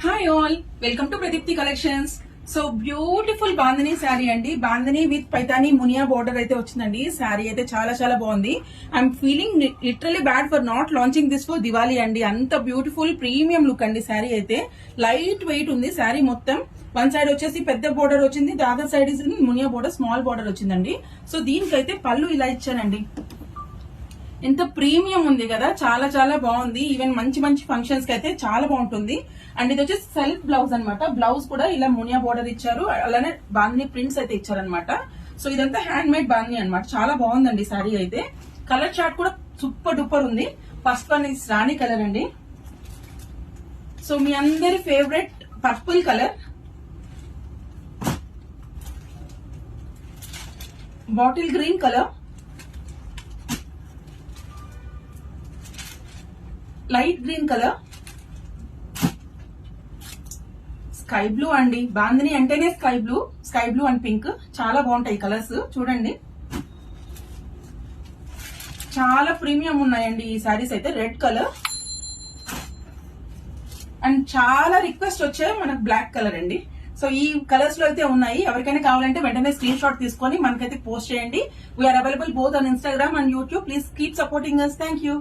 Hi all, welcome to Pradeepti collections. So beautiful bandhani sari అండి. Bandhani with Paithani Muniya border అయితే వచ్చిందండి. శారీ అయితే చాలా చాలా బాగుంది. I'm feeling literally bad for not launching this for Diwali అండి. అంత బ్యూటిఫుల్ ప్రీమియం లుక్ అండి. శారీ అయితే లైట్ వెయిట్ ఉంది. శారీ మొత్తం వన్ సైడ్ వచ్చేసి పెద్ద బోర్డర్ వచ్చింది, the other side is Muniya border, small border వచ్చిందండి. సో దీనికైతే పళ్ళు ఇలా ఇచ్చానండి. ఎంత ప్రీమియం ఉంది కదా, చాలా చాలా బాగుంది. ఈవెన్ మంచి మంచి ఫంక్షన్స్ కి అయితే చాలా బాగుంటుంది. అండ్ ఇది వచ్చేసి సెల్ఫ్ బ్లౌజ్ అనమాట. బ్లౌజ్ కూడా ఇలా మునియా బోర్డర్ ఇచ్చారు, అలానే బాందిని ప్రింట్స్ అయితే ఇచ్చారనమాట. సో ఇదంతా హ్యాండ్ మేడ్ బాందిని అనమాట. చాలా బాగుందండి శారీ అయితే. కలర్ చార్ట్ కూడా సూపర్ డూపర్ ఉంది. First one is Rani colour అండి. సో మీ అందరి favourite purple colour, bottle green colour, light green colour, sky blue అండి. బాందిని అంటేనే స్కై బ్లూ అండ్ పింక్ చాలా బాగుంటాయి కలర్స్. చూడండి చాలా ప్రీమియం ఉన్నాయండి ఈ సారీస్ అయితే. రెడ్ కలర్ అండ్ చాలా రిక్వెస్ట్ వచ్చాయి మనకు బ్లాక్ కలర్ అండి. సో ఈ కలర్స్ లో అయితే ఉన్నాయి. ఎవరికైనా కావాలంటే వెంటనే స్క్రీన్ షాట్ తీసుకొని మనకైతే పోస్ట్ చేయండి. We're available both on Instagram and YouTube. Please keep supporting us. Thank you.